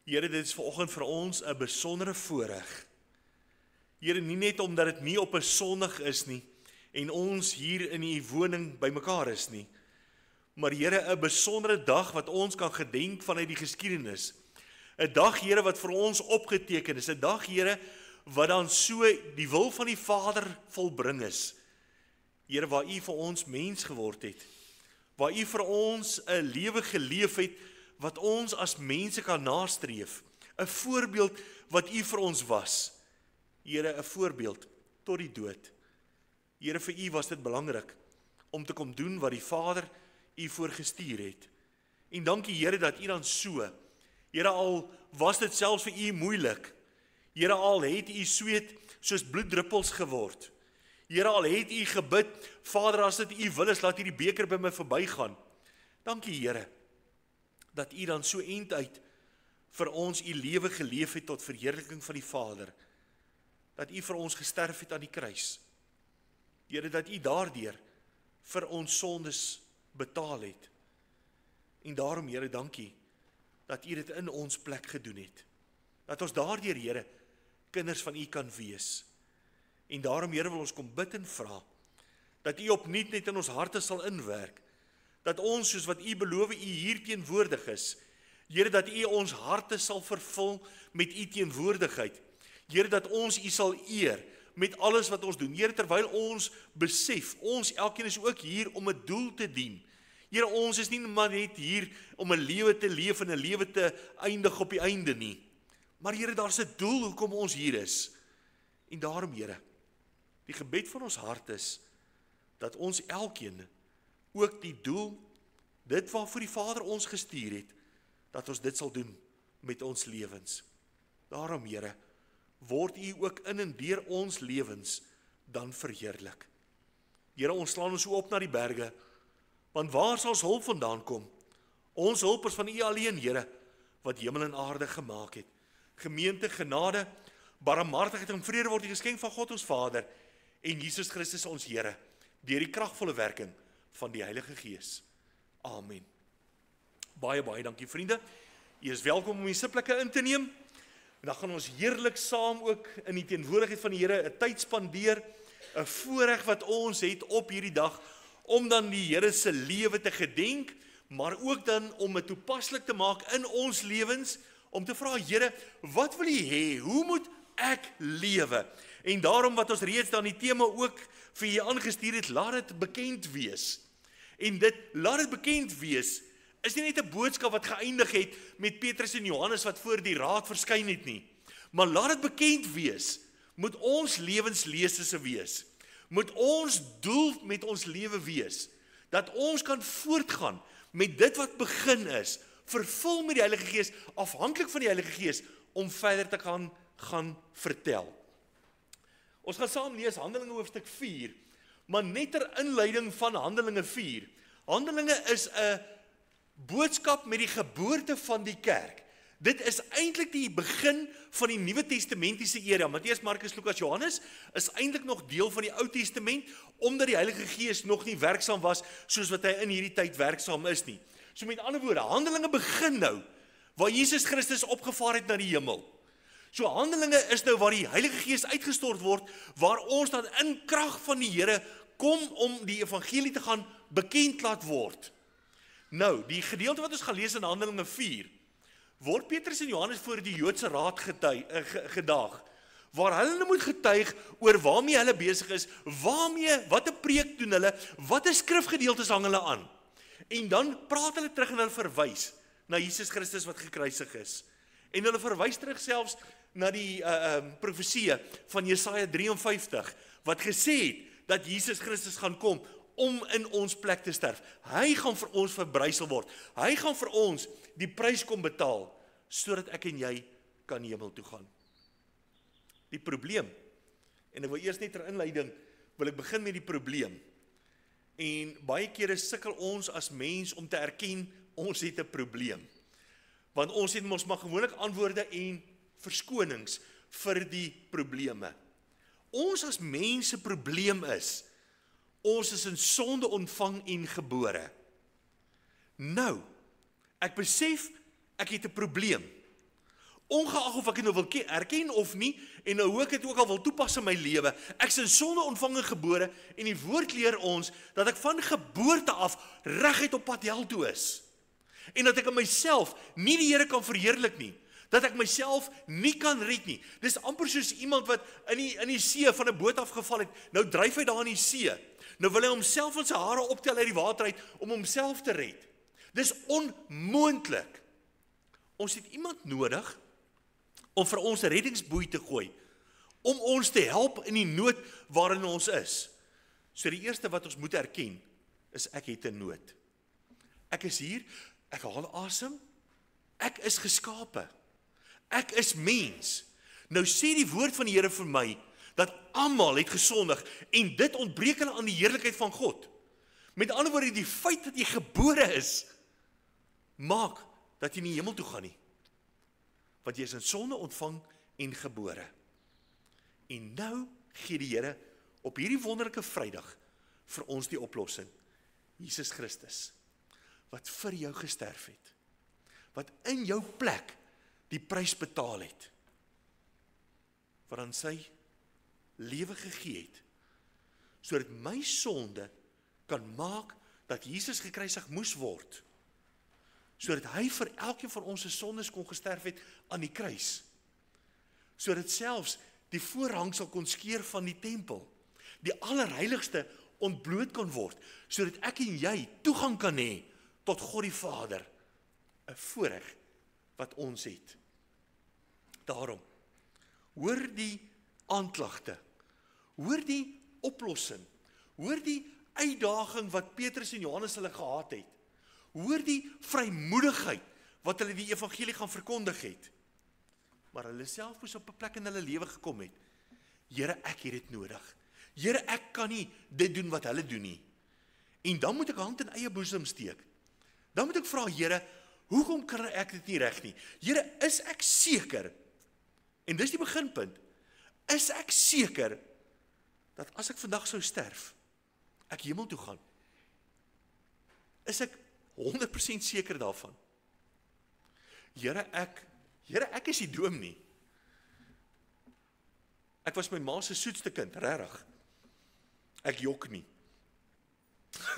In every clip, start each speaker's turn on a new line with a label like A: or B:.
A: Here, dit is vanoggend vir ons 'n besondere voorreg. Here, nie net omdat dit nie op 'n Sondag is nie en ons hier in U woning bymekaar is nie, maar Here, 'n besondere dag wat ons kan gedenk vanuit die geskiedenis. 'n Dag, Here, wat vir ons opgeteken is. 'n Dag, Here, wat dan so die wil van die Vader volbring is. Here, waar U vir ons mens geword het, waar U vir ons 'n lewe geleef het wat ons as mense kan nastreef, 'n voorbeeld wat U vir ons was. Here, 'n voorbeeld tot die dood. Here, vir U was dit belangrik om te kom doen wat die Vader U voorgestuur het. En dankie, Here, dat U dan so, Here, al was dit selfs vir U moeilik, Here, al het U sweet soos bloeddruppels geword, Here, al het U gebid, Vader, as dit U wil is, laat hierdie beker by my verbygaan. Dankie, Here, dat U dan so einduit vir ons U lewe geleef het tot verheerliking van die Vader, dat U vir ons gesterf het aan die kruis. Here, dat U daardeur vir ons sondes betaal het. En daarom, Here, dankie, dat U dit in ons plek gedoen het. Dat ons daardeur, Here, kinders van U kan wees. En daarom, Here, wil ons kom bid en vra, dat U opnuut net in ons harte sal inwerk, dat ons, soos wat U beloof, U hier teenwoordig is. Here, dat U ons harte sal vervul met U teenwoordigheid. Here, dat ons U sal eer met alles wat ons doen. Here, terwyl ons besef, ons elkeen is ook hier om 'n doel te dien. Here, ons is nie maar net hier om 'n lewe te leef en 'n lewe te eindig op die einde nie. Maar Here, daar's 'n doel hoekom ons hier is. En daarom, Here, die gebed van ons hart is, dat ons elkeen ook die doel, dit waarvoor die Vader ons gestuur het, dat ons dit sal doen met ons lewens. Daarom, Here, word U ook in en deur ons lewens dan verheerlik. Here, ons slaan ons op na die berge, want waar sal ons hulp vandaan kom? Ons hulp is van U alleen, Here, wat hemel en aarde gemaak het. Gemeente, genade, barmhartigheid en vrede word die geskenk van God ons Vader en Jesus Christus ons Here, deur die kragvolle werking van die Heilige Gees. Amen. Baie dankie, vriende. U is welkom om die sitplekke in te neem. En dan gaan ons heerlik saam ook in die teenwoordigheid van die Here 'n tyd spandeer, 'n voorreg wat ons het op hierdie dag, om dan die Here se lewe te gedenk, maar ook dan om dit toepaslik te maak in ons lewens, om te vra, Here, wat wil U hê? Hoe moet ek lewe? En daarom wat ons reeds dan die tema ook vir U aangestuur het, laat dit bekend wees. En laat dit bekend wees, is nie net 'n boodskap wat geëindig het met Petrus en Johannes wat voor die raad verskyn het nie. Maar laat dit bekend wees, moet ons lewenslesese wees. Moet ons doel met ons lewe wees, dat ons kan voortgaan met dit wat begin is, vervul met die Heilige Gees, afhanklik van die Heilige Gees, om verder te gaan vertel. Ons gaan saam lees Handelinge hoofstuk 4, maar net ter inleiding van Handelinge 4. Handelinge is 'n boodskap met die geboorte van die kerk. Dit is eintlik die begin van die Nuwe Testamentiese era. Matteus, Markus, Lukas, Johannes is eintlik nog deel van die Ou Testament, omdat die Heilige Gees nog nie werksaam was, soos wat hy in hierdie tyd werksaam is nie. So met ander woorde, Handelinge begin nou, waar Jesus Christus opgevaar het na die hemel. So Handelinge is nou waar die Heilige Gees uitgestort word, waar ons dan in krag van die Here kom om die evangelie te gaan bekend laat word. Nou, die gedeelte wat ons gaan lees in Handelinge 4, word Petrus en Johannes voor die Joodse raad gedaag, waar hulle moet getuig oor waarmee hulle besig is, wat 'n preek doen hulle, wat 'n skrifgedeeltes hang hulle aan. En dan praat hulle terug en hulle verwys na Jesus Christus wat gekruisig is. En hulle verwys terug selfs na die profesie van Jesaja 53, wat gesê het dat Jesus Christus gaan kom om in ons plek te sterf. Hy gaan vir ons verbrysel word. Hy gaan vir ons die prys kom betaal, sodat ek en jy kan hemel toe gaan. Die probleem, en ek wil eers net ter inleiding, wil ek begin met die probleem. En baie kere sukkel ons as mens om te erken, ons het 'n probleem. Want ons het mos maar gewoonlik antwoorde en verskonings vir die probleme. Ons as mense probleem is, ons is in sonde ontvang en gebore. Nou, ek besef, ek het 'n probleem. Ongeag of ek dit nou wil erken of nie, en nou hoe ek dit ook al wil toepas in my lewe, ek is in sonde ontvang en gebore, en die woord leer ons, dat ek van geboorte af reguit op pad hel toe is. En dat ek in myself nie die Here kan verheerlik nie, dat ek myself nie kan red nie. Dis amper soos iemand wat in die see van 'n boot afgeval het, nou dryf hy daar in die see. Nou wil hy homself en sy hare optel uit die water uit, om homself te red. Dis onmoontlik. Ons het iemand nodig, om vir ons 'n reddingsboei te gooi, om ons te help in die nood waarin ons is. So die eerste wat ons moet erken, is ek het 'n nood. Ek is hier, ek haal asem, ek is geskape, ek is mens. Nou sê die woord van die Here vir my, dat almal het gesondig, en dit ontbreek hulle aan die heerlikheid van God. Met ander woorde, die feit dat jy gebore is, maak dat jy nie hemel toe gaan nie. Want jy is in sonde ontvang en gebore. En nou gee die Here op hierdie wonderlike Vrydag vir ons die oplossing. Jesus Christus, wat vir jou gesterf het, wat in jou plek die prys betaal het, wat aan sy lewe gegee het, sodat my sonde kan maak dat Jesus gekruisig moes word, sodat hy vir elkeen van ons se sondes kon gesterf het aan die kruis, sodat selfs die voorhangsel kon skeur van die tempel, die allerheiligste ontbloot kon word, sodat ek en jy toegang kan hê tot God die Vader, 'n voorreg wat ons het. Daarom, hoor die aanklagte, hoor die oplossing, hoor die uitdaging wat Petrus en Johannes hulle gehad het, hoor die vrymoedigheid wat hulle die evangelie gaan verkondig het, maar hulle self moes op 'n plek in hulle lewe gekom het. Here, ek het dit nodig. Here, ek kan nie dit doen wat hulle doen nie. En dan moet ek hand in eie boesem steek. Dan moet ek vra, Here, hoekom kan ek dit nie reg nie? Here, is ek seker, en dis die beginpunt, is ek seker, dat as ek vandag sou sterf, ek hemel toe gaan? Is ek 100% seker daarvan? Here, ek is nie dom nie. Ek was my ma se soetste kind, regtig. Ek jok nie.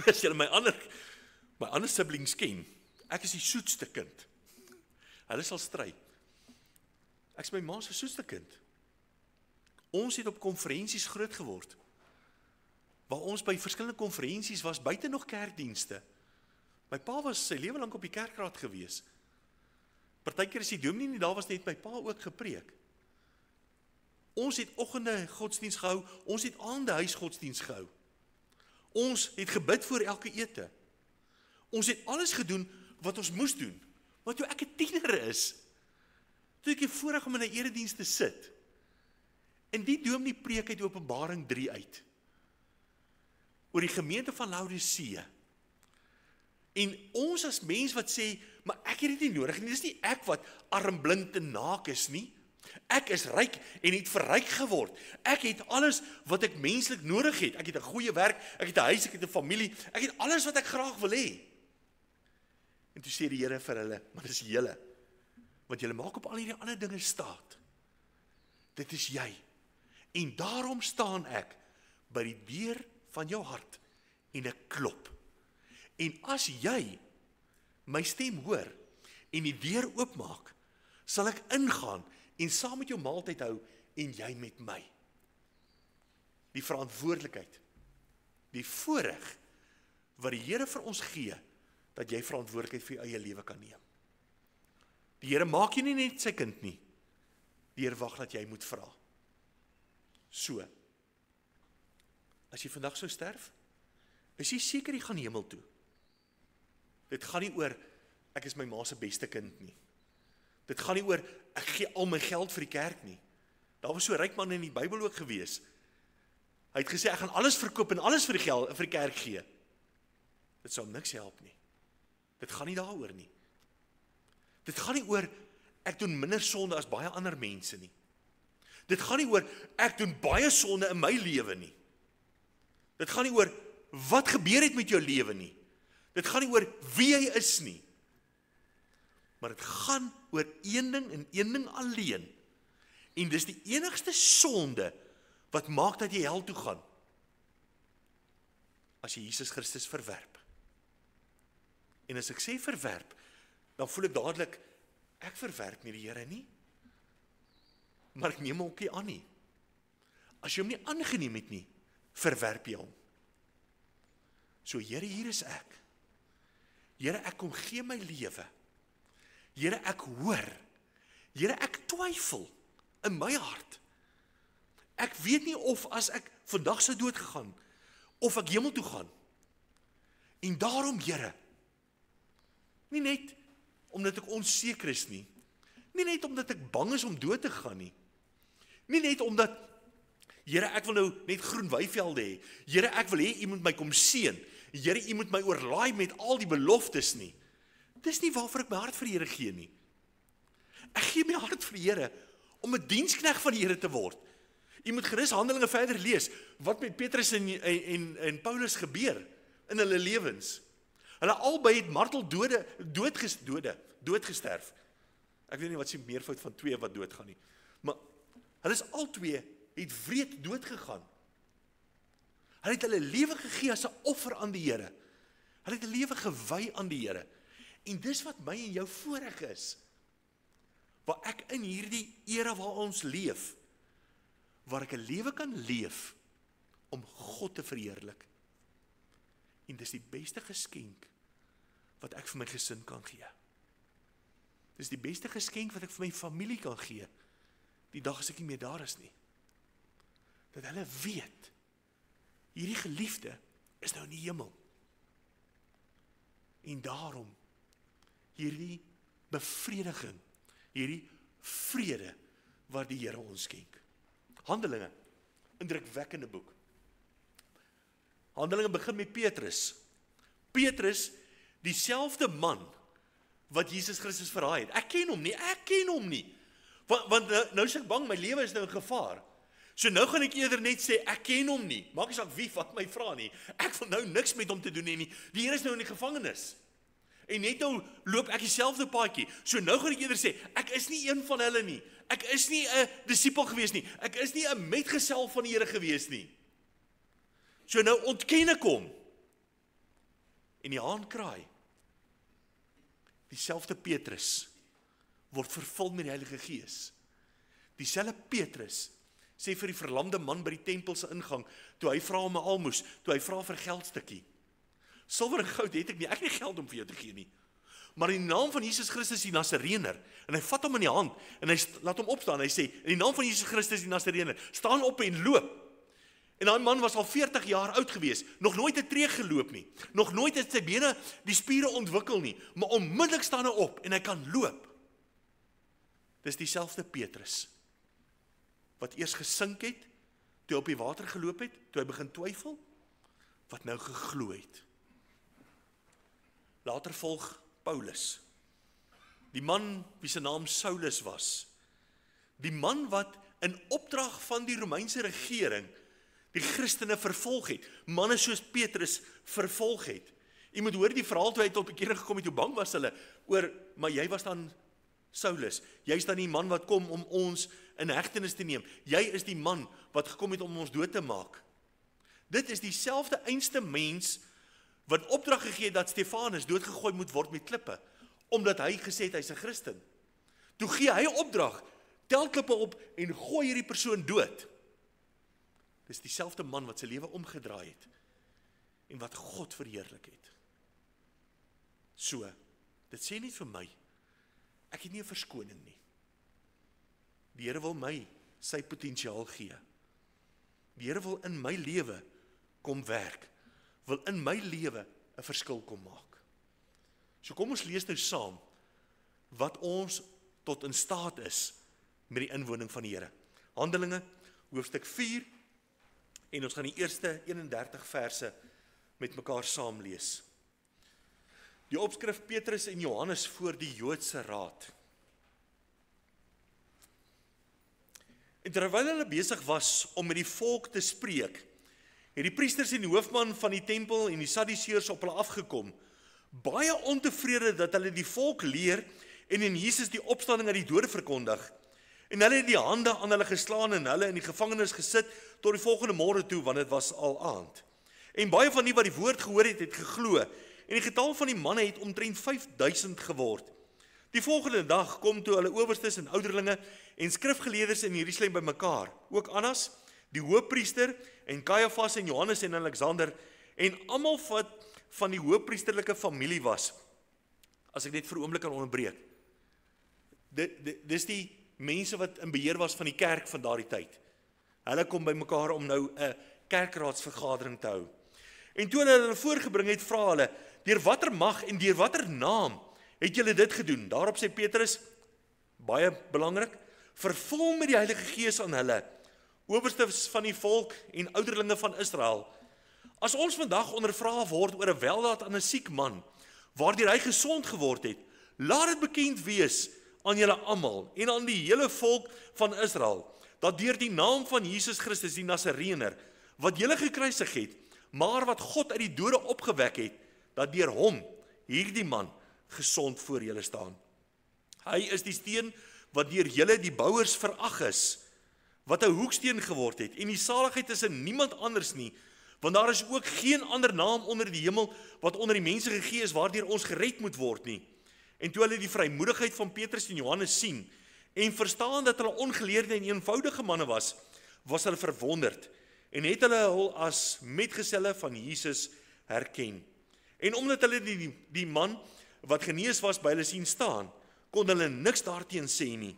A: As julle my ander siblings ken, ek is die soetste kind. Hulle sal stry. Ek is my ma se soetste kind. Ons het op konferensies groot geword, waar ons by verskillende konferensies was, buite nog kerkdienste. My pa was sy lewe lank op die kerkraad gewees. Partykeer is die dominee nie, daar was net my pa ook gepreek. Ons het oggende godsdiens gehou, ons het aande huisgodsdiens gehou. Ons het gebid voor elke ete. Ons het alles gedoen wat ons moes doen. Maar toe ek 'n tiener is, toe ek die voorreg om in 'n erediens te sit, en die dominee preek uit Openbaring 3 uit, oor die gemeente van Laodicea. En ons as mens wat sê, maar ek het dit nie nodig nie, dis nie ek wat arm, blind en naak is nie. Ek is ryk en het verryk geword. Ek het alles wat ek menslik nodig het. Ek het 'n goeie werk, ek het 'n huis, ek het 'n familie, ek het alles wat ek graag wil hê. En toe sê die Here vir hulle, maar dis julle, want julle maak op al hierdie ander dinge staat. Dit is jy. En daarom staan ek by die deur van jou hart en ek klop. En as jy my stem hoor en die deur oopmaak, sal ek ingaan en saam met jou maaltyd hou en jy met my. Die verantwoordelikheid, die voorreg wat die Here vir ons gee, dat jy verantwoordelikheid vir jou eie lewe kan neem. Die Here maak jy nie net sy kind nie, die Here wag dat jy moet vra. So, as jy vandag sou sterf, is jy seker jy gaan hemel toe. Dit gaan nie oor, ek is my ma se beste kind nie. Dit gaan nie oor, ek gee al my geld vir die kerk nie. Daar was so 'n ryk man in die Bybel ook gewees. Hy het gesê, ek gaan alles verkoop en alles vir die kerk gee. Dit sal niks help nie. Dit gaan nie daaroor nie. Dit gaan nie oor, ek doen minder sonde as baie ander mense nie. Dit gaan nie oor, ek doen baie sonde in my lewe nie. Dit gaan nie oor, wat gebeur het met jou lewe nie. Dit gaan nie oor wie jy is nie. Maar dit gaan oor een ding en een ding alleen. En dis die enigste sonde wat maak dat jy hel toe gaan. As jy Jesus Christus verwerp. En as ek sê verwerp, dan voel ek dadelik, ek verwerp nie die Here nie. Maar ek neem hom ook nie aan nie. As jy hom nie aangeneem het nie, verwerp jy hom. So Here, hier is ek. Here, ek kom gee my lewe. Here, ek hoor. Here, ek twyfel in my hart. Ek weet nie of as ek vandag sou dood gegaan, of ek hemel toe gaan. En daarom, Here, nie net omdat ek onseker is nie, nie net omdat ek bang is om dood te gaan nie, nie net omdat, Here, ek wil nou net groen weivelde hê, Here, ek wil hê, U moet my kom seën, Here, U moet my oorlaai met al die beloftes nie. Dis nie waarvoor ek my hart vir die Here gee nie. Ek gee my hart vir die Here, om 'n diensknegt van die Here te word. U moet gerus Handelinge verder lees, wat met Petrus en Paulus gebeur, in hulle lewens. Hulle albei het dood gesterf. Ek weet nie wat se meervoud van 2 wat doodgaan nie. Maar hulle is albei het wreed dood gegaan. Hulle het hulle lewe gegee as 'n offer aan die Here. Hulle het 'n lewe gewy aan die Here. En dis wat my en jou voorreg is. Waar ek in hierdie era waar ons leef, waar ek 'n lewe kan leef om God te verheerlik. En dis die beste geskenk wat ek vir my gesin kan gee. Dis die beste geskenk wat ek vir my familie kan gee, die dag as ek nie meer daar is nie. Dat hulle weet, hierdie geliefde is nou in die hemel. En daarom, hierdie bevrediging, hierdie vrede wat die Here ons skenk. Handelinge, indrukwekkende boek. Handelinge begin met Petrus. Petrus, dieselfde man wat Jesus Christus verraai het. Ek ken hom nie. Want nou is ek bang, my lewe is nou in gevaar. So nou gaan ek eerder net sê, ek ken hom nie. Maak nie saak wie wat my vra nie. Ek wil nou niks met hom te doen hê nie. Die Here is nou in die gevangenis. En net nou loop ek dieselfde paadjie. So nou gaan ek eerder sê, ek is nie een van hulle nie. Ek is nie 'n disipel gewees nie. Ek is nie 'n metgesel van die Here gewees nie. So nou ontken ek hom. En die haan kraai. Dieselfde Petrus word vervul met die Heilige Gees. Dieselfde Petrus sê vir die verlamde man by die tempel se ingang, toe hy vra om 'n almoes, toe hy vra vir 'n geldstukkie. Silwer en goud het ek nie, ek het nie geld om vir jou te gee nie. Maar in die naam van Jesus Christus die Nasarener, en hy vat hom in die hand, en hy laat hom opstaan, hy sê, in die naam van Jesus Christus die Nasarener, staan op en loop. En daai man was al 40 jaar oud gewees, nog nooit 'n tree geloop nie, nog nooit het sy bene die spiere ontwikkel nie, maar onmiddellik staan hy op, en hy kan loop. Dis dieselfde Petrus, wat eers gesink het, toe hy op die water geloop het, toe hy begin twyfel, wat nou geglo het. Later volg Paulus, die man wie se naam Saulus was, die man wat in opdrag van die Romeinse regering die Christene vervolg het, manne soos Petrus vervolg het. Jy moet hoor die verhaal toe hy tot bekering gekom het, hoe bang was hulle, maar jy was dan Saulus, jy is dan die man wat kom om ons in hegtenis te neem, jy is die man wat gekom het om ons dood te maak. Dit is dieselfde einste mens wat opdrag gegee het dat Stefanus doodgegooi moet word met klippe, omdat hy gesê het hy's 'n Christen. Toe gee hy opdrag, tel klippe op en gooi hierdie persoon dood. Dis dieselfde man wat sy lewe omgedraai het en wat God verheerlik het. So, dit sê nie vir my, ek het nie 'n verskoning nie. Die Here wil my sy potensiaal gee. Die Here wil in my lewe kom werk, wil in my lewe 'n verskil kom maak. So kom ons lees nou saam wat ons tot in staat is met die inwoning van die Here. Handelinge, hoofstuk 4, en ons gaan die eerste 31 verse met mekaar saam lees. Die opskrif Petrus en Johannes voor die Joodse raad. En terwyl hulle besig was om met die volk te spreek, het die priesters en die hoofman van die tempel en die Sadduseërs op hulle afgekom, baie ontevrede dat hulle die volk leer en in Jesus die opstanding uit die dode verkondig. En hulle het die hande aan hulle geslaan en hulle in die gevangenis gesit tot die volgende môre toe, want dit was al aand. En baie van die wat die woord gehoor het, het geglo, en die getal van die manne het omtrent 5000 geword. Die volgende dag kom toe hulle owerstes en ouderlinge en skrifgeleerdes in Jerusalem bymekaar, ook Annas, die hoofpriester, en Kajafas en Johannes en Alexander, en almal wat van die hoofpriesterlike familie was. As ek net vir 'n oomblik kan onderbreek. Dis die mense wat in beheer was van die kerk van daardie tyd. Hulle kom bymekaar om nou 'n kerkraadsvergadering te hou. En toe hulle voorgebring het, vra hulle, deur watter mag en deur watter naam het julle dit gedoen? Daarop sê Petrus, baie belangrik, vervul met die Heilige Gees aan hulle, owerstes van die volk en ouderlinge van Israel. As ons vandag ondervra word oor 'n weldaad aan 'n siek man, waardeur hy gesond geword het, laat dit bekend wees aan julle almal en aan die hele volk van Israel, dat deur die naam van Jesus Christus die Nasareëner, wat julle gekruisig het, maar wat God uit die dode opgewek het, dat deur hom, hierdie man, gesond voor julle staan. Hy is die steen wat deur julle die bouers verag is, wat 'n hoeksteen geword het, en die saligheid is in niemand anders nie, want daar is ook geen ander naam onder die hemel, wat onder die mense gegee is, waardeur ons gered moet word nie. En toe hulle die vrymoedigheid van Petrus en Johannes sien, en verstaan dat hulle ongeleerde en eenvoudige manne was hulle verwonderd, en het hulle as metgeselle van Jesus herken. En omdat hulle die man wat genees was by hulle sien staan, kon hulle niks daarteen sê nie.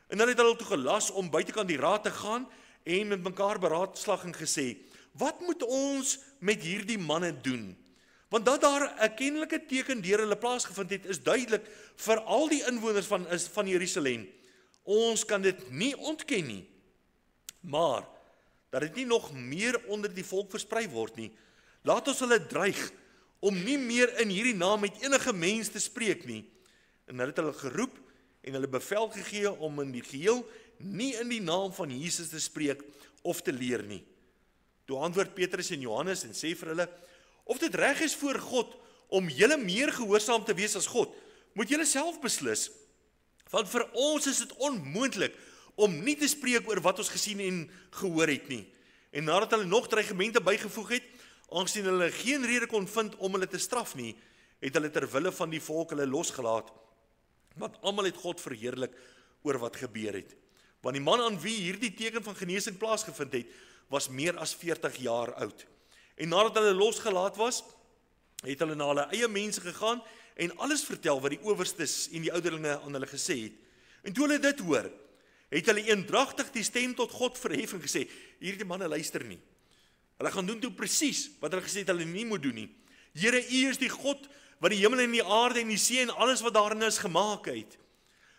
A: En hulle het hulle toe gelas om buitekant die raad te gaan en met mekaar beraadslag en gesê, wat moet ons met hierdie manne doen? Want dat daar 'n kennelike teken deur hulle plaasgevind het, is duidelik vir al die inwoners van Jerusalem. Ons kan dit nie ontken nie. Maar dat dit nie nog meer onder die volk versprei word nie, laat ons hulle dreig om nie meer in hierdie naam met enige mens te spreek nie. En hulle het hulle geroep en hulle bevel gegee om in die geheel nie in die naam van Jesus te spreek of te leer nie. Toe antwoord Petrus en Johannes en sê vir hulle, of dit reg is voor God om julle meer gehoorsaam te wees as God, moet julle self beslis. Want vir ons is dit onmoontlik om nie te spreek oor wat ons gesien en gehoor het nie. En nadat hulle nog dreigemente bygevoeg het, aangesien hulle geen rede kon vind om hulle te straf nie, het hulle ter wille van die volk hulle losgelaat, want almal het God verheerlik oor wat gebeur het. Want die man aan wie hierdie teken van genesing plaasgevind het, was meer as 40 jaar oud. En nadat hulle losgelaat was, het hulle na hulle eie mense gegaan en alles vertel wat die owerstes en die ouderlinge aan hulle gesê het. En toe hulle dit hoor, het hulle eendragtig die stem tot God verhef en gesê, hierdie manne luister nie. Hulle gaan doen toe presies wat hulle gesê het hulle nie moet doen nie. Here, U is die God wat die hemel en die aarde en die see en alles wat daarin is gemaak het.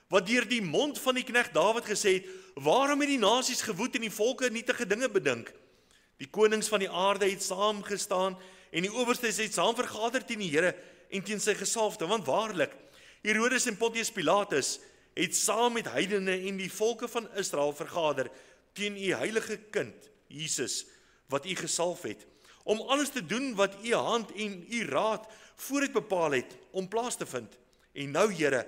A: Wat deur die mond van die knegt Dawid gesê het, waarom het die nasies gewoed en die volke nietige dinge bedink? Die konings van die aarde het saamgestaan en die owerstes het saam vergader teen die Here en teen sy gesalfde, want waarlik, Herodes en Pontius Pilatus het saam met heidene en die volke van Israel vergader teen U heilige kind, Jesus, wat U gesalf het, om alles te doen wat U hand en U raad vooruit bepaal het om plaas te vind. En nou, Here,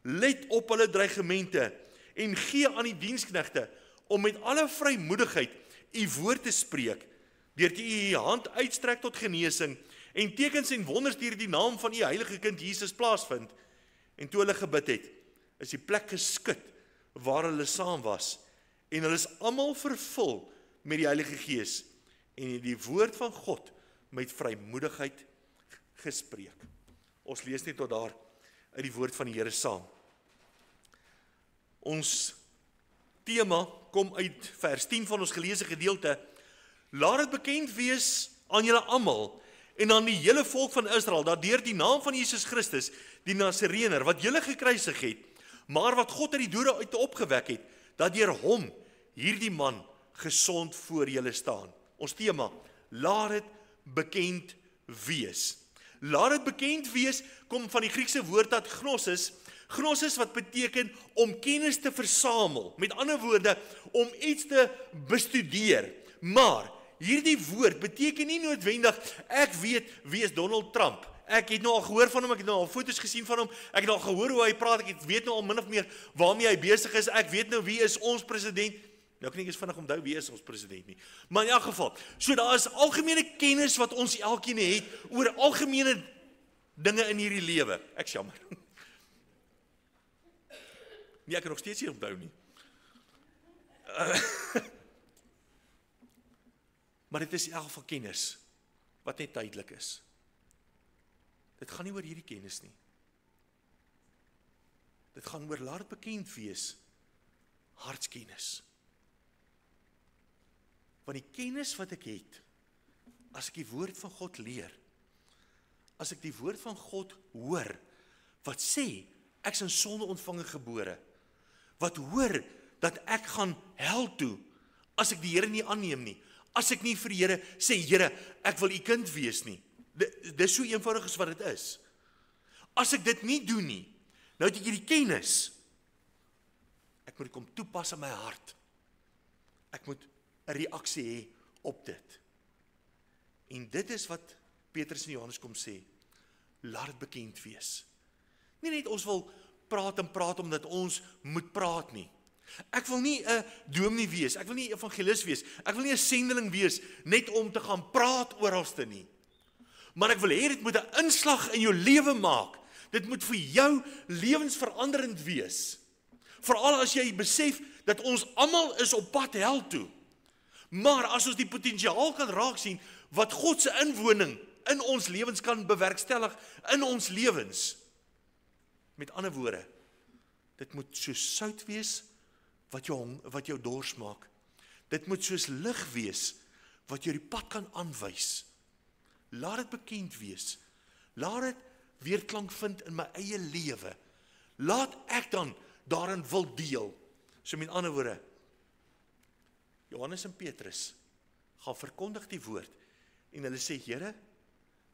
A: let op hulle dreigemente en gee aan die diensknegte om met alle vrymoedigheid U woord te spreek, deur te U hand uitstrek tot genesing en tekens en wonders deur die naam van U heilige kind Jesus plaasvind. En toe hulle gebid het, is die plek geskit waar hulle saam was en hulle is almal vervul met die Heilige Gees en die woord van God met vrymoedigheid gespreek. Ons lees net tot daar uit die woord van die Here saam. Ons tema kom uit vers 10 van ons geleesde gedeelte. Laat dit bekend wees aan julle almal en aan die hele volk van Israel, dat deur die naam van Jesus Christus, die Nasareëner, wat julle gekruisig het, maar wat God uit die dode uit opgewek het, dat deur hom hierdie man gesond voor julle staan. Ons tema, laat dit bekend wees. Laat dit bekend wees, kom van die Griekse woord dat gnosis, gnosis wat beteken om kennis te versamel, met ander woorde, om iets te bestudeer, maar hierdie woord beteken nie noodwendig, ek weet wie is Donald Trump, ek het nou al gehoor van hom, ek het nou al foto's gesien van hom, ek het al gehoor hoe hy praat, ek weet nou al min of meer waarmee hy besig is, ek weet nou wie is ons president. Nou kan ek eens vinnig onthou wie is ons president nie. Maar in elk geval, so daar is algemene kennis wat ons elkeen het oor algemene dinge in hierdie lewe. Ek jammer. Nee, ek kan nog steeds nie onthou nie. Maar dit is in elk geval kennis wat net tydelik is. Dit gaan nie oor hierdie kennis nie. Dit gaan oor laat bekend wees, hartskennis. Want die kennis wat ek het, as ek die woord van God leer, as ek die woord van God hoor, wat sê, ek is in sonde ontvange gebore, wat hoor, dat ek gaan hel toe, as ek die Here nie aanneem nie, as ek nie vir die Here sê, Here, ek wil u kind wees nie, dit is so eenvoudig as wat dit is. As ek dit nie doen nie, nou het ek hierdie kennis, ek moet kom toepas in my hart, ek moet 'n reaksie hê op dit. En dit is wat Petrus en Johannes kom sê, laat dit bekend wees. Nie net ons wil praat omdat ons moet praat nie. Ek wil nie 'n dominee wees, ek wil nie 'n evangelis wees, ek wil nie 'n sendeling wees, net om te gaan praat oralste nie. Maar ek wil hê dit moet 'n inslag in jou lewe maak. Dit moet vir jou lewensveranderend wees. Veral as jy besef dat ons almal is op pad hel toe. Maar as ons die potensiaal kan raak sien, wat God se inwoning in ons lewens kan bewerkstellig, in ons lewens. Met ander woorde, dit moet soos sout wees, wat jou dors maak. Dit moet soos lig wees, wat jou die pad kan aanwys. Laat dit bekend wees. Laat dit weerklank vind in my eie lewe. Laat ek dan daarin wil deel. So met ander woorde, Johannes en Petrus gaan verkondig die woord en hulle sê, Here,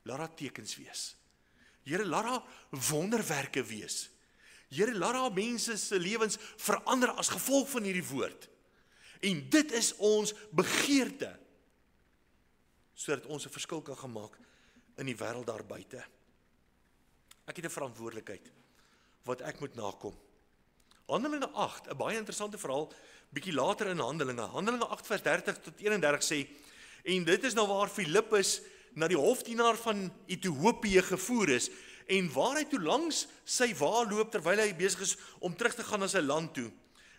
A: laat daar tekens wees. Here, laat daar wonderwerke wees. Here, laat daar mense se lewens verander as gevolg van hierdie woord. En dit is ons begeerte, sodat ons 'n verskil kan gemaak in die wêreld daar buite. Ek het 'n verantwoordelikheid wat ek moet nakom. Handelinge 8, 'n baie interessante verhaal, bietjie later in Handelinge. Handelinge 8 vers 30 tot 31 sê, en dit is nou waar Filippus na die hofdienaar van Ethiopië gevoer is, en waar hy toe langs sy wa loop, terwyl hy besig is om terug te gaan na sy land toe.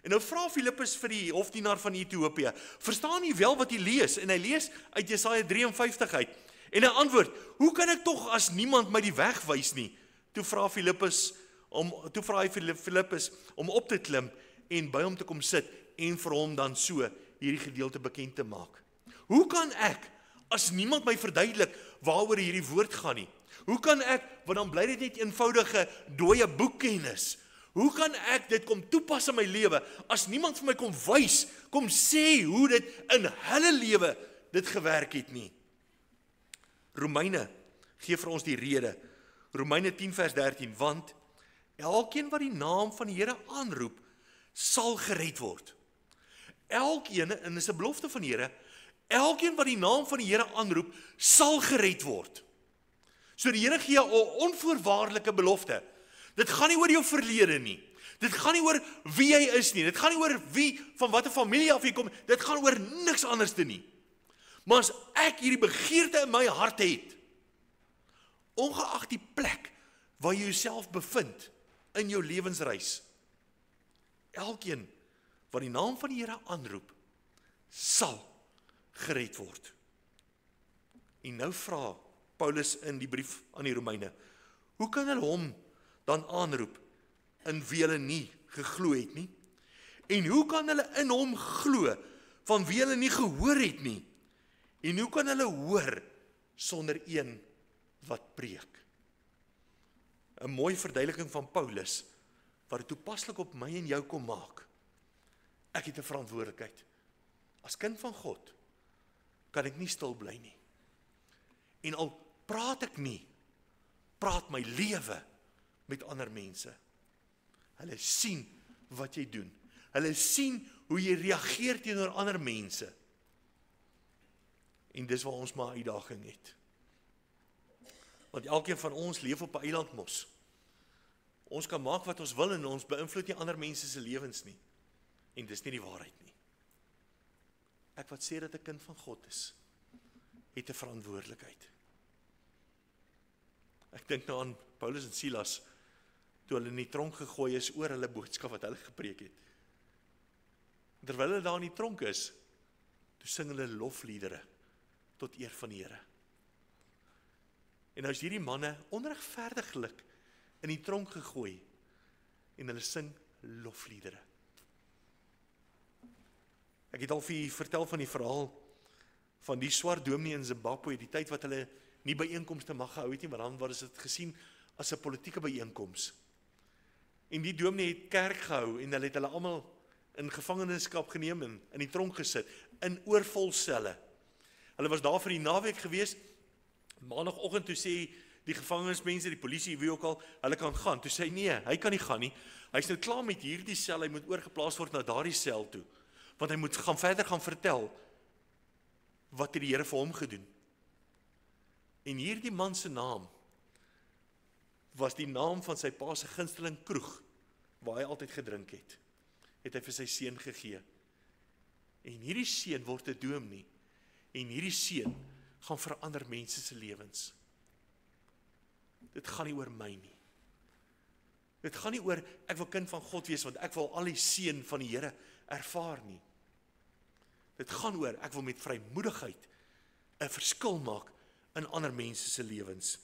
A: En nou vra Filippus vir die hofdienaar van Ethiopië, verstaan jy wel wat jy lees? En hy lees uit Jesaja 53 uit. En hy antwoord, hoe kan ek tog as niemand my die weg wys nie? Toe vra hy Filippus om op te klim en by hom te kom sit en vir hom dan so hierdie gedeelte bekend te maak. Hoe kan ek, as niemand my verduidelik waaroor hierdie woord gaan nie? Hoe kan ek, want dan bly dit net eenvoudige dooie boekkennis. Hoe kan ek dit kom toepas in my lewe, as niemand vir my kom wys, kom sê hoe dit in hulle lewe dit gewerk het nie? Romeine gee vir ons die rede. Romeine 10 vers 13, want elkeen wat die naam van die Here aanroep, sal gered word. Elkeen, en dis 'n belofte van die Here, elkeen wat die naam van die Here aanroep, sal gered word. So die Here gee 'n onvoorwaardelike belofte. Dit gaan nie oor jou verlede nie. Dit gaan nie oor wie jy is nie. Dit gaan nie oor wie, van watter familie af jy kom. Dit gaan oor niks anders te nie. Maar as ek hierdie begeerte in my hart het, ongeag die plek waar jy jouself bevind in jou lewensreis, elkeen wat die naam van die Here aanroep, sal gered word. En nou vra Paulus in die brief aan die Romeine, hoe kan hulle hom dan aanroep in wie hulle nie geglo het nie? En hoe kan hulle in hom glo van wie hulle nie gehoor het nie? En hoe kan hulle hoor sonder een wat preek? 'n Mooi verduideliking van Paulus wat dit toepaslik op my en jou kom maak. Ek het 'n verantwoordelikheid. As kind van God kan ek nie stil bly nie. En al praat ek nie, praat my lewe met ander mense. Hulle sien wat jy doen. Hulle sien hoe jy reageer teenoor ander mense. En dis waar ons maar 'n uitdaging het. Want elkeen van ons leef op 'n eiland mos. Ons kan maak wat ons wil en ons beïnvloed nie ander mense se lewens nie. En dis nie die waarheid nie. Ek wat sê dat 'n kind van God is, het 'n verantwoordelikheid. Ek dink nou aan Paulus en Silas, toe hulle in die tronk gegooi is oor hulle boodskap wat hulle gepreek het. Terwyl hulle daar in die tronk is, toe sing hulle lofliedere tot eer van die Here. En nou is hierdie manne onregverdiglik in die tronk gegooi en hulle sing lofliedere. Ek het al vir julle vertel van die verhaal van die swart dominee in Zimbabwe, die tyd wat hulle nie byeenkomste mag gehou het nie, maar dan was dit gesien as 'n politieke byeenkoms. En die dominee het kerk gehou en hulle het hulle almal in gevangenskap geneem en in die tronk gesit, in oorvol selle. Hulle was daar vir die naweek gewees. Maandagoggend toe sê die gevangenismense, die polisie, wie ook al, hulle kan gaan. Toe sê hy, nee, hy kan nie gaan nie. Hy's nou klaar met hierdie sel, hy moet oorgeplaas word na daardie sel toe. Want hy moet verder gaan vertel wat het die Here vir hom gedoen. En hierdie man se naam was die naam van sy pa se gunsteling kroeg, waar hy altyd gedrink het. Het hy vir sy seun gegee. En hierdie seun word 'n dominee. En hierdie seun gaan verander mense se lewens. Dit gaan nie oor my nie. Dit gaan nie oor, ek wil kind van God wees, want ek wil al die seën van die Here ervaar nie. Dit gaan oor, ek wil met vrymoedigheid 'n verskil maak in ander mense se lewens.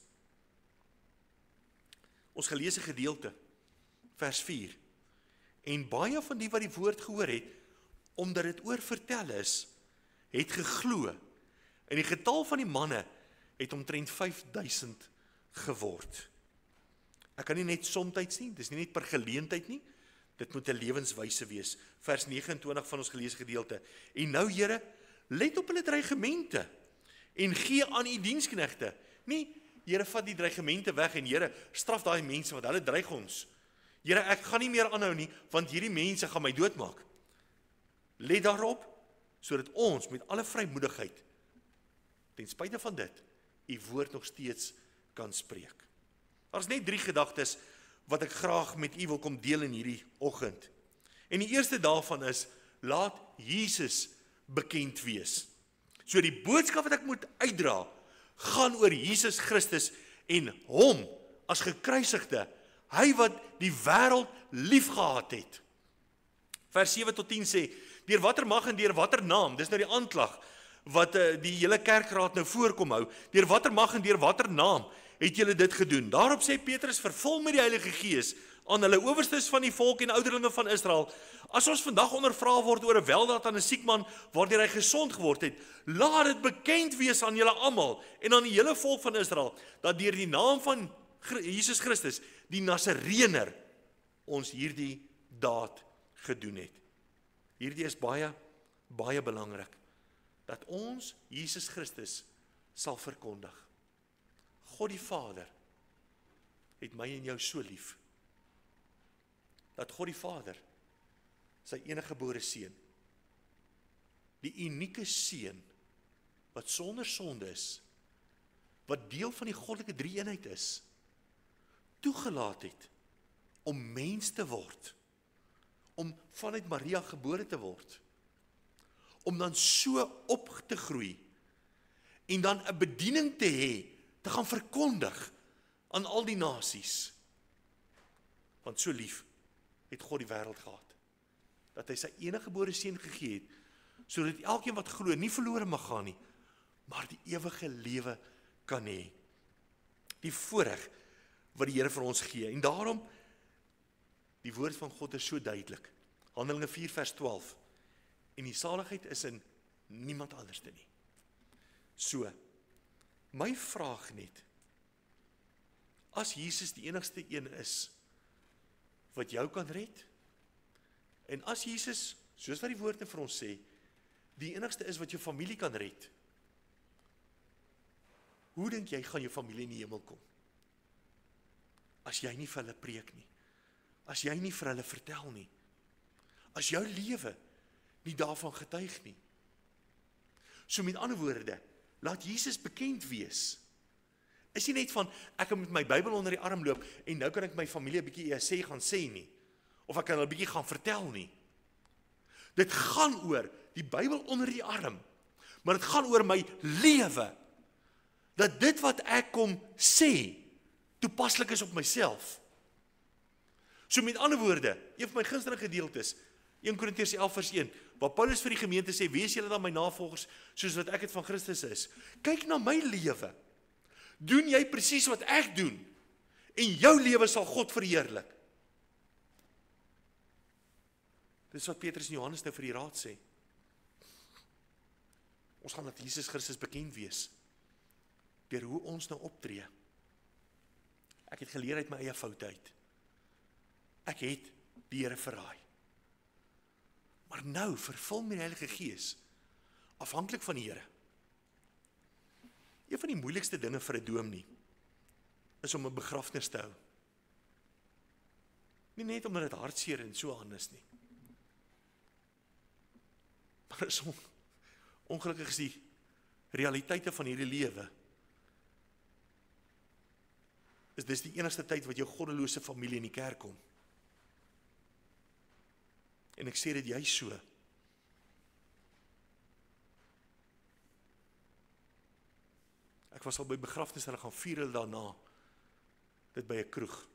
A: Ons geleesde gedeelte, vers 4. En baie van die wat die woord gehoor het, omdat dit oorvertel is, het geglo. En die getal van die manne het omtrent 5000 geword. Ek kan nie net somtyds nie, dis nie net per geleentheid nie, dit moet 'n lewenswyse wees. Vers 29 van ons geleesde gedeelte. En nou Here, let op hulle dreigemente en gee aan u diensknegte. Nie, Here, vat die dreigemente weg en Here, straf daai mense want hulle dreig ons. Here, ek gaan nie meer aanhou nie, want hierdie mense gaan my doodmaak. Let daarop, sodat ons met alle vrymoedigheid, ten spyte van dit, u woord nog steeds kan spreek. Daar is net 3 gedagtes wat ek graag met u wil kom deel in hierdie oggend. En die eerste daarvan is, laat Jesus bekend wees. So die boodskap wat ek moet uitdra, gaan oor Jesus Christus en hom as gekruisigde, hy wat die wêreld liefgehad het. Vers 7 tot 10 sê, deur watter mag en deur watter naam, dis nou die aanklag, wat die hele kerkraad nou voorkom hou, deur watter mag en deur watter naam het julle dit gedoen? Daarop sê Petrus, vervul met die Heilige Gees, aan hulle owerstes van die volk en ouderlinge van Israel, as ons vandag ondervra word oor 'n weldaad aan 'n siek man, waardeur hy gesond geword het, laat dit bekend wees aan julle almal, en aan die hele volk van Israel, dat deur die naam van Jesus Christus, die Nasareëner, ons hierdie daad gedoen het. Hierdie is baie, baie belangrik, dat ons Jesus Christus sal verkondig. God die Vader het my en jou so lief, dat God die Vader sy enige gebore seun, die unieke seun, wat sonder sonde is, wat deel van die goddelike drie-eenheid is, toegelaat het om mens te word, om vanuit Maria gebore te word, om dan so op te groei, en dan 'n bediening te hê, te gaan verkondig aan al die nasies. Want so lief het God die wêreld gehad, dat hy sy enige gebore seun gegee het, sodat elkeen wat glo nie verlore mag gaan nie, maar die ewige lewe kan hê. Die voorreg wat die Here vir ons gee. En daarom, die woord van God is so duidelik. Handelinge 4 vers 12. En die saligheid is in niemand anderste nie. So, my vraag net, as Jesus die enigste een is, wat jou kan red, en as Jesus, soos wat die woord vir ons sê, die enigste is wat jou familie kan red, hoe dink jy gaan jou familie in die hemel kom? As jy nie vir hulle preek nie, as jy nie vir hulle vertel nie, as jou lewe nie daarvan getuig nie. So met ander woorde, laat Jesus bekend wees, Is nie net van, ek kan met my Bybel onder die arm loop, en nou kan ek my familie 'n bietjie sê gaan sê nie, of ek kan hulle 'n bietjie gaan vertel nie. Dit gaan oor die Bybel onder die arm, maar dit gaan oor my lewe, dat dit wat ek kom sê, toepaslik is op myself. So met ander woorde, een van my gunsteling gedeeltes, 1 Korintiërs 11 vers 1, waar Paulus vir die gemeente sê, wees julle dan my navolgers, soos wat ek het van Christus is. Kyk na my lewe. Doen jy presies wat ek doen, en jou lewe sal God verheerlik. Dis wat Petrus en Johannes nou vir die raad sê. Ons gaan dat Jesus Christus bekend wees, deur hoe ons nou optree. Ek het geleer uit my eie foute uit. Ek het die Here verraai. Maar nou, vervul met die Heilige Gees, afhanklik van die Here. Een van die moeilikste dinge vir 'n dominee is om 'n begrafnis te hou. Nie net omdat dit hartseer en so anders nie. Maar is ongelukkig is die realiteite van hierdie lewe, is dis die enigste tyd wat jou goddelose familie in die kerk kom. En ek sê dit juist so. Ek was al by begrafnis en ek gaan 4 hulle daarna, dit by 'n kroeg.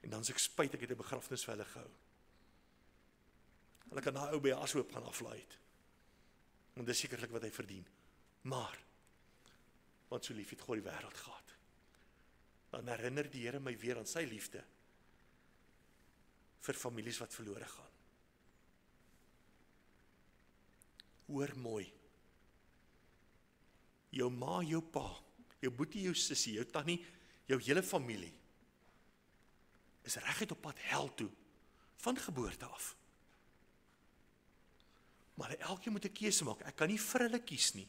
A: En dan is ek spyt, ek het 'n begrafnis vir hulle gehou. Hulle kan daai ou by 'n ashoop gaan aflaai het. Want dis sekerlik wat hy verdien. Maar, want so lief het God die wêreld gehad. Dan herinner die Here my weer aan sy liefde vir families wat verlore gaan. Hoor mooi. Jou ma, jou pa, jou boetie, jou sussie, jou tannie, jou hele familie is reguit op pad hel toe, van geboorte af. Maar elkeen moet 'n keuse maak. Ek kan nie vir hulle kies nie.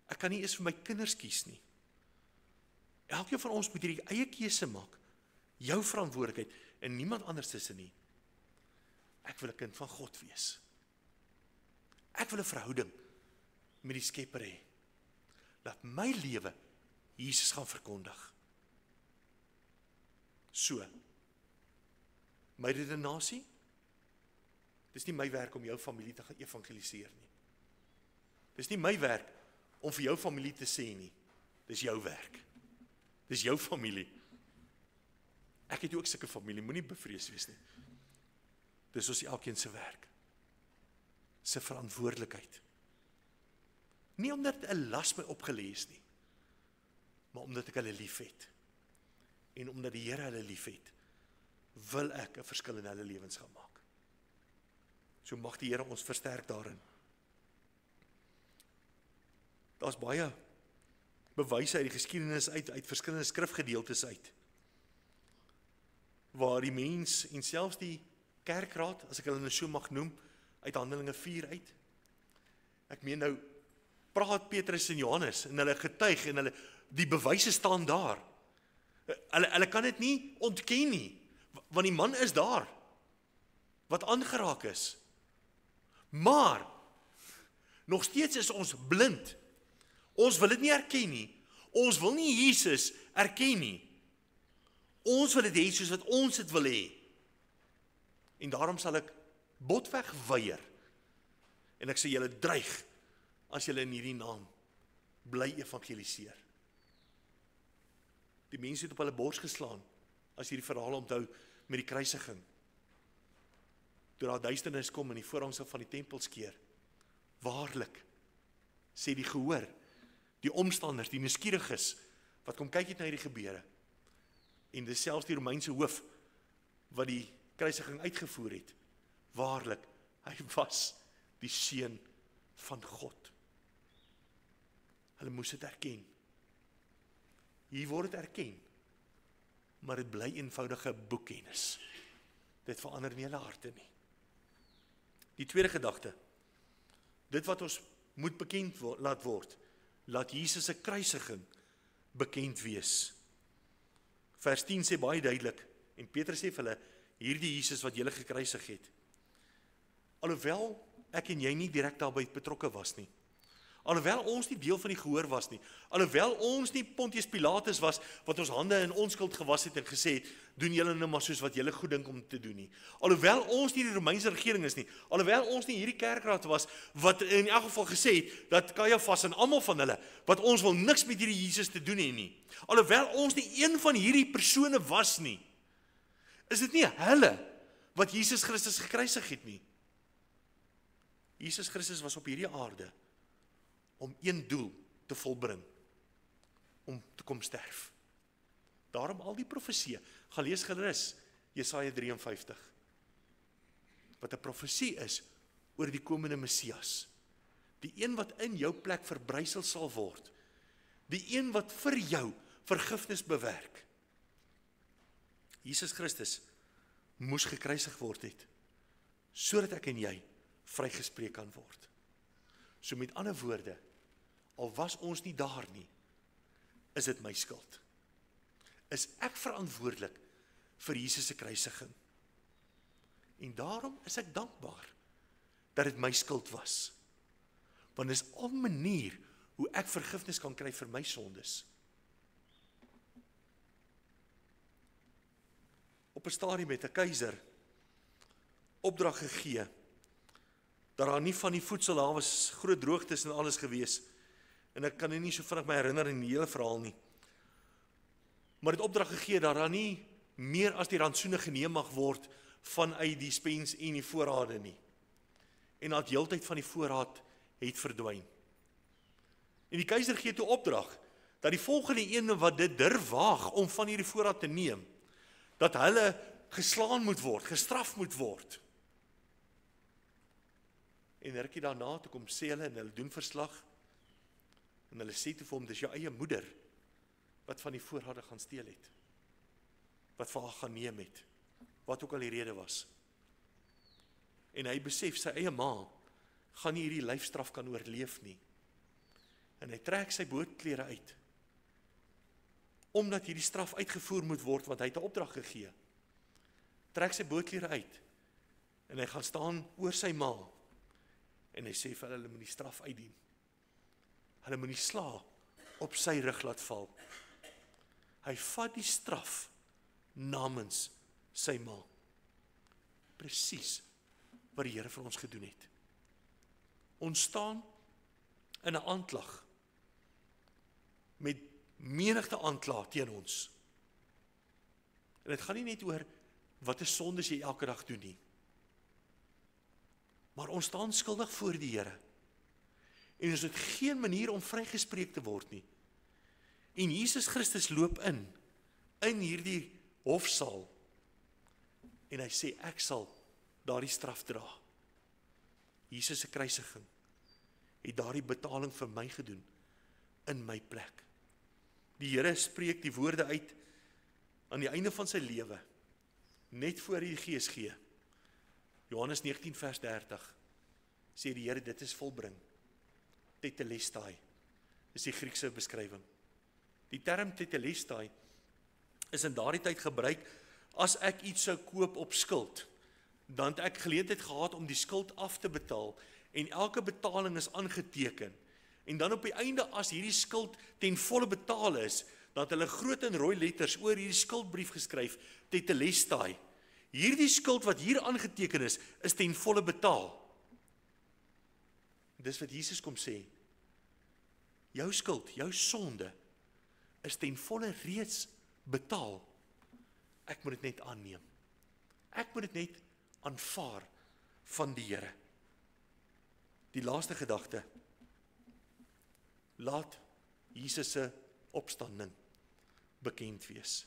A: Ek kan nie eens vir my kinders kies nie. Elkeen van ons moet hierdie eie keuse maak. Jou verantwoordelikheid en niemand anders is nie. Ek wil 'n kind van God wees. Ek wil 'n verhouding met die Skepper hê. Laat my lewe Jesus gaan verkondig. So, my redenasie, dis nie my werk om jou familie te gaan evangeliseer nie. Dis nie my werk om vir jou familie te sê nie. Dis jou werk. Dis jou familie. Ek het ook sulke familie, moenie bevrees wees nie. Dis ons elkeen se werk. Se verantwoordelikheid. Nie omdat 'n las my opgelê is nie, maar omdat ek hulle lief het. En omdat die Here hulle lief het, wil ek 'n verskil in hulle lewens gaan maak. So mag die Here ons versterk daarin. Daar's baie bewyse uit die geskiedenis uit verskillende skrifgedeeltes uit, waar die mens en selfs die kerkraad, as ek hulle nou so mag noem, uit Handelinge 4 uit. Ek meen nou, praat Petrus en Johannes en hulle getuig en hulle, die bewyse staan daar. Hulle kan dit nie ontken nie, want die man is daar, wat aangeraak is. Maar, nog steeds is ons blind. Ons wil dit nie erken nie. Ons wil nie Jesus erken nie. Ons wil dit hê soos wat ons dit wil hê. En daarom sal ek botweg weier. En ek sê julle dreig, as julle in hierdie naam bly evangeliseer. Die mense het op hulle bors geslaan, as jy die verhaal onthou met die kruisiging. Toe daar duisternis kom en die voorhangsel van die tempel skeer. Waarlik, sê die gehoor, die omstanders, die nuuskieriges, wat kom kyk het na hierdie gebeure. En dis selfs die Romeinse hoof, wat die kruisiging uitgevoer het. Waarlik, hy was die seun van God. Hulle moes dit erken. Hier word dit erken, maar dit bly eenvoudige boekkennis. Dit verander nie hulle harte nie. Die tweede gedagte, dit wat ons moet bekend laat word, laat Jesus se kruisiging bekend wees. Vers 10 sê baie duidelik, en Petrus sê vir hulle, hierdie Jesus wat julle gekruisig het. Alhoewel ek en jy nie direk daarbey betrokke was nie. Alhoewel ons nie deel van die gehoor was nie, alhoewel ons nie Pontius Pilatus was, wat ons hande in onskuld gewas het en gesê het, doen julle nou maar soos wat julle goed dink om te doen nie. Alhoewel ons nie die Romeinse regering is nie, alhoewel ons nie hierdie kerkraad was, wat in elk geval gesê het, dat Kajafas en almal van hulle, wat ons wil niks met hierdie Jesus te doen hê nie. Alhoewel ons nie een van hierdie persone was nie, is dit nie hulle wat Jesus Christus gekruisig het nie. Jesus Christus was op hierdie aarde om een doel te volbring, om te kom sterf. Daarom al die profeseë, gaan lees gerus Jesaja 53, wat 'n profesie is oor die komende Messias, die een wat in jou plek verbrysel sal word, die een wat vir jou vergifnis bewerk. Jesus Christus moes gekruisig word het, sodat ek en jy vrygespreek kan word. So met ander woorde, al was ons nie daar nie, is dit my skuld. Is ek verantwoordelik vir Jesus se kruisiging. En daarom is ek dankbaar dat dit my skuld was. Want dit is al 'n manier hoe ek vergifnis kan kry vir my sondes. Op 'n stadium het 'n keiser opdrag gegee, dat daar nie van die voedsel, daar was groot droogtes en alles gewees, en ek kan nie so vinnig my herinner in die hele verhaal nie, maar het opdrag gegee, dat daar nie meer as die rantsoene geneem mag word, vanuit die spens en die voorrade nie, en dat heeltyd van die voorraad het verdwyn. En die keiser gee toe opdrag, dat die volgende ene wat dit durf waag, om van hierdie voorraad te neem, dat hulle geslaan moet word, gestraf moet word. En rukkie daarna, toe kom sê hulle, en hulle doen verslag, en hulle sê toe vir hom, dis jou eie moeder, wat van die voorrade gaan steel het, wat vir haar gaan neem het, wat ook al die rede was. En hy besef, sy eie ma, gaan nie hierdie lyfstraf kan oorleef nie. En hy trek sy bootklere uit, omdat hierdie straf uitgevoer moet word, want hy het 'n opdrag gegee. Trek sy bootklere uit, en hy gaan staan oor sy ma, en hy sê vir hulle moet die straf uitdien. Hulle moet die sla op sy rug laat val. Hy vat die straf namens sy ma. Presies wat die Here vir ons gedoen het. Ons staan in 'n aanklag, met menigte aankla teen ons. En dit gaan nie net oor wat 'n sondes jy elke dag doen nie. Maar ons staan skuldig voor die Here. En ons het geen manier om vrygespreek te word nie. En Jesus Christus loop in hierdie hofsaal, en hy sê, ek sal daardie straf dra. Jesus se kruisiging het daardie betaling vir my gedoen, in my plek. Die Here spreek die woorde uit, aan die einde van sy lewe, net voor hy die Gees gee. Johannes 19 vers 30, sê die Here, dit is volbring. Tetelestai, is die Griekse beskrywing. Die term tetelestai, is in daardie tyd gebruik, as ek iets sou koop op skuld, dan het ek geleentheid gehad om die skuld af te betaal, en elke betaling is aangeteken, en dan op die einde, as hierdie skuld ten volle betaal is, dan het hulle groot en rooi letters oor hierdie skuldbrief geskryf, tetelestai. Hierdie skuld wat hier aangeteken is ten volle betaal. Dis wat Jesus kom sê, jou skuld, jou sonde, is ten volle reeds betaal. Ek moet dit net aanneem. Ek moet dit net aanvaar van die Here. Die laaste gedagte, laat Jesus se opstanding bekend wees.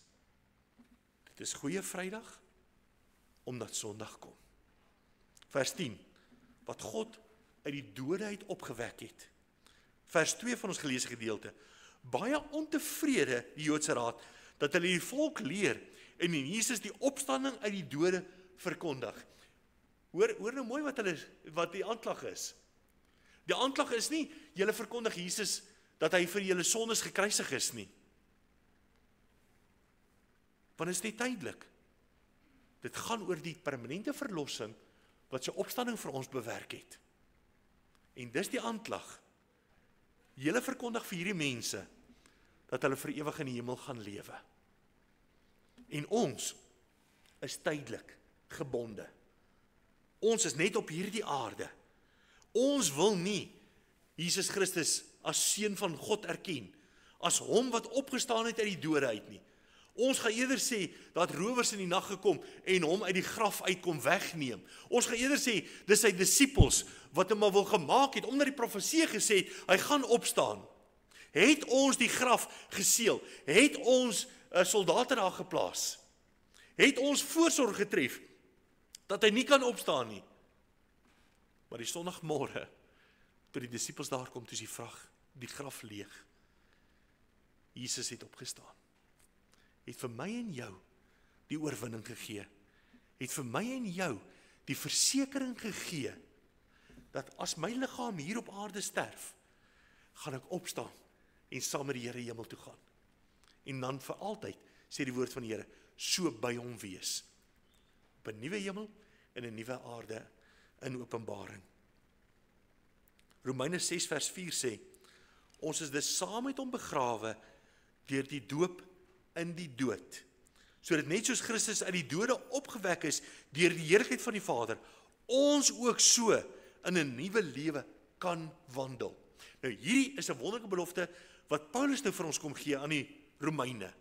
A: Dit is Goeie Vrydag, omdat Sondag kom. Vers 10, wat God uit die dode uit opgewek het. Vers 2 van ons geleesde gedeelte, baie ontevrede die Joodse raad, dat hulle die volk leer, en in Jesus die opstanding uit die dode verkondig. Hoor nou mooi wat die aanklag is. Die aanklag is nie, julle verkondig Jesus, dat hy vir julle sondes gekruisig is nie. Want is nie tydelik. Dit gaan oor die permanente verlossing, wat sy opstanding vir ons bewerk het. En dis die aanklag, Julle verkondig vir hierdie mense dat hulle vir ewig in die hemel gaan lewe. En ons is tydelik gebonde. Ons is net op hierdie aarde. Ons wil nie Jesus Christus as seun van God erken, as hom wat opgestaan het uit die dode uit nie. Ons gaan eerder sê, dat rowers in die nag gekom en hom uit die graf uit kom wegneem. Ons gaan eerder sê, dis sy disippels wat hom maar wil gemaak het, omdat die profesie gesê het, hy gaan opstaan. Het ons die graf geseël? Het ons soldate daar geplaas? Het ons voorsorg getref, dat hy nie kan opstaan nie? Maar die Sondagmôre, toe die disippels daar kom, toe is die graf leeg. Jesus het opgestaan. Het vir my en jou die oorwinning gegee. Het vir my en jou die versekering gegee, dat as my liggaam hier op aarde sterf, gaan ek opstaan en saam met die Here hemel toe gaan. En dan vir altyd, sê die woord van die Here, so by hom wees. Op 'n nuwe hemel en 'n nuwe aarde in Openbaring. Romeine 6 vers 4 sê, ons is dus saam met hom begrawe deur die doop in die dood, sodat net soos Christus uit die dode opgewek is deur die heerlikheid van die Vader, ons ook so in 'n nuwe lewe kan wandel. Nou hierdie is 'n wonderlike belofte wat Paulus nou vir ons kom gee aan die Romeine.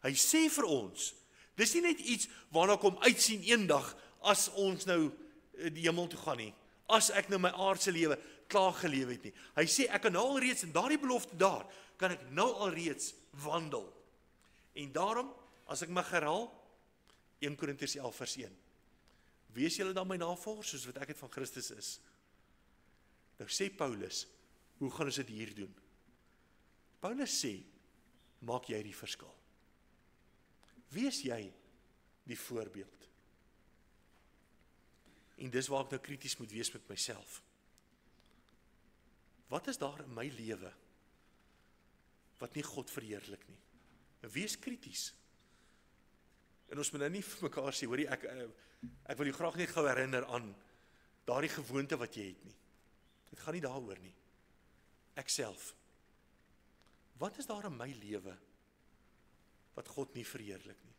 A: Hy sê vir ons, dis nie net iets waarna kom uitsien eendag as ons nou die hemel toe gaan nie, as ek nou my aardse lewe klaar gelewe het nie. Hy sê ek kan nou alreeds in daardie belofte daar, kan ek nou alreeds wandel. En daarom, as ek mag herhaal, 1 Korintiërs 11 vers 1. Wees julle dan my navolgers, soos wat ek het van Christus is. Nou sê Paulus, hoe gaan ons dit hier doen? Paulus sê, maak jy die verskil. Wees jy die voorbeeld. En dis waar ek nou krities moet wees met myself. Wat is daar in my lewe wat nie God verheerlik nie? Wees krities. En ons moet nou nie vir mekaar sê, hoorie, ek wil jou graag net gou herinner aan daardie gewoonte wat jy het nie. Dit gaan nie daaroor nie. Ek self. Wat is daar in my lewe wat God nie verheerlik nie?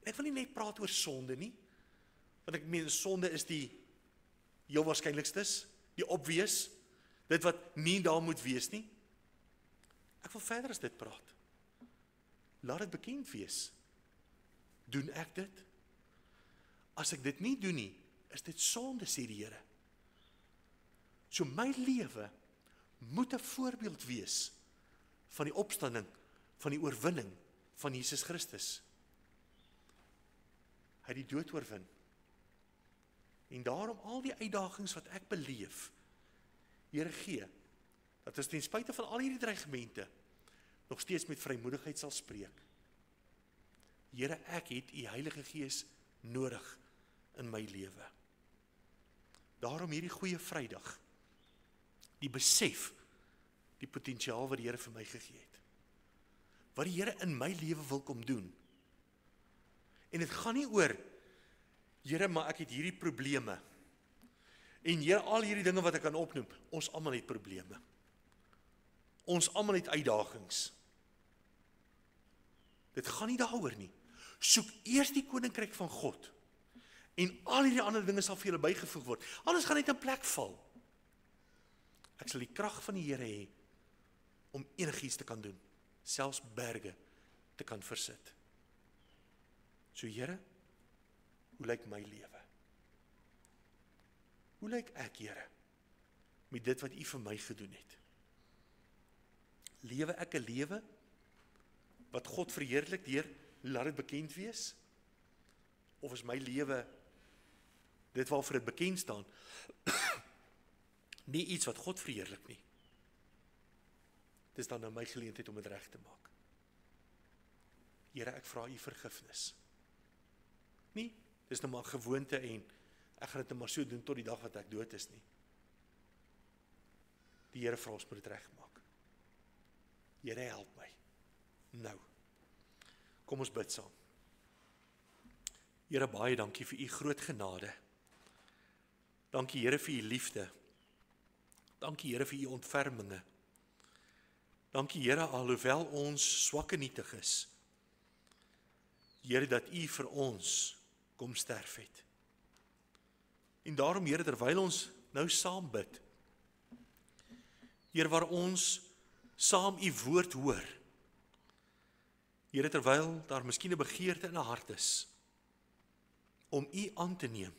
A: Ek wil nie net praat oor sonde nie, want ek meen sonde is die heel waarskynlikstes, die obvious, dit wat nie daar moet wees nie. Ek wil verder as dit praat. Laat dit bekend wees. Doen ek dit? As ek dit nie doen nie, is dit sonde, sê die Here. So my lewe moet 'n voorbeeld wees van die opstanding, van die oorwinning van Jesus Christus. Hy het die dood oorwin. En daarom al die uitdagings wat ek beleef, Here gee, dat ons ten spyte van al hierdie dreigemente nog steeds met vrymoedigheid sal spreek. Here, ek het u Heilige Gees nodig in my lewe. Daarom hierdie goeie Vrydag, die besef, die potensiaal wat die Here vir my gegee het. Wat die Here in my lewe wil kom doen. En dit gaan nie oor, Here, maar ek het hierdie probleme. En Here, al hierdie dinge wat ek kan opnoem, ons almal het probleme. Ons almal het uitdagings. Dit gaan nie daaroor nie. Soek eers die koninkryk van God. En al hierdie ander dinge sal vir julle bygevoeg word. Anders gaan dit in plek val. Ek sal die krag van die Here hê om enigiets te kan doen, selfs berge te kan versit. So Here, hoe lyk my lewe? Hoe lyk ek, Here, met dit wat u vir my gedoen het? Lewe ek 'n lewe wat God verheerlik deur laat dit bekend wees? Of is my lewe dit waarvoor dit bekend staan nie iets wat God verheerlik nie? Dis dan nou my geleentheid om dit reg te maak. Here, ek vra u vergifnis. Nie, dis nou maar gewoonte en ek gaan dit nou maar so doen tot die dag wat ek dood is nie. Die Here vra ons moet dit regmaak. Here, help my. Nou, kom ons bid saam. Here, baie dankie vir u groot genade. Dankie Here vir u liefde. Dankie Here vir u ontferminge. Dankie Here, alhoewel ons swak en nietig is. Here, dat u vir ons kom sterf het. En daarom Here, terwyl ons nou saam bid, Here, waar ons saam u woord hoor, Here, terwyl daar miskien 'n begeerte in 'n hart is, om u aan te neem,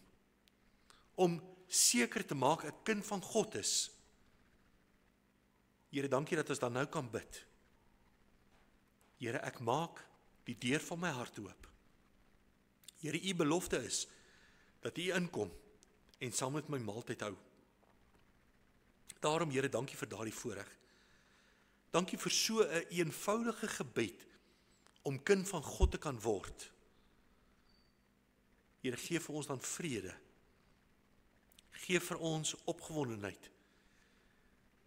A: om seker te maak 'n kind van God is. Here, dankie dat ons dan nou kan bid. Here, ek maak die deur van my hart oop. Here, u belofte is, dat u inkom, en saam met my maaltyd hou. Daarom, Here, dankie vir daardie voorreg. Dankie vir so 'n eenvoudige gebed, om kind van God te kan word. Here, gee vir ons dan vrede. Gee vir ons opgewondenheid.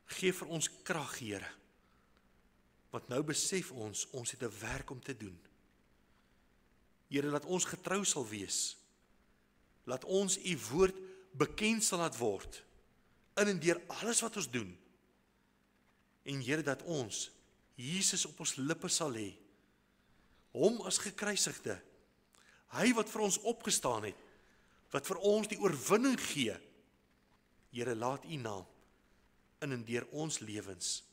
A: Gee vir ons krag, Here. Want nou besef ons het 'n werk om te doen. Here, laat ons getrou sal wees. Laat ons u woord bekend sal laat word, in en deur alles wat ons doen. En Here, dat ons Jesus op ons lippe sal hê, hom as gekruisigde, hy wat vir ons opgestaan het, wat vir ons die oorwinning gee. Here, laat u naam in en deur ons lewens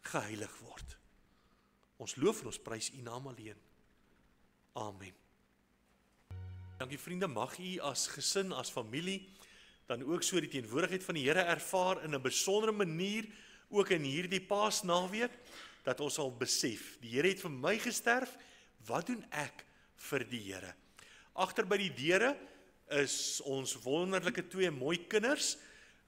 A: geheilig word. Ons loof en ons prys u naam alleen. Amen. Dankie vriende, mag u as gesin, as familie, dan ook so die teenwoordigheid van die Here ervaar in 'n besondere manier, ook in hierdie Paasnaweek, dat ons sal besef, die Here het vir my gesterf, wat doen ek vir die Here? Agter by die deure is ons wonderlike 2 mooi kinders,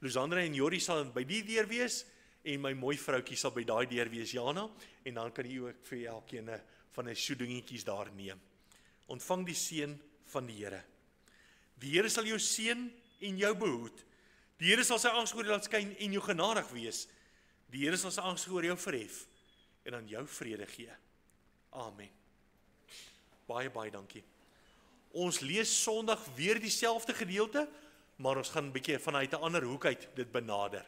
A: Losandra en Jori sal by die deur wees, en my mooi vroukie sal by daai deur wees, Jana, en dan kan jy ook vir elkeen van die soedingetjies daar neem. Ontvang die seën van die Here. Die Here sal jou seën en jou behoed. Die Here sal sy aangesig oor jou laat skyn en jou genadig wees. Die Here sal sy aangesig oor jou verhef en aan jou vrede gee. Amen. Baie, baie dankie. Ons lees Sondag weer dieselfde gedeelte, maar ons gaan 'n bietjie vanuit 'n ander hoek uit dit benader.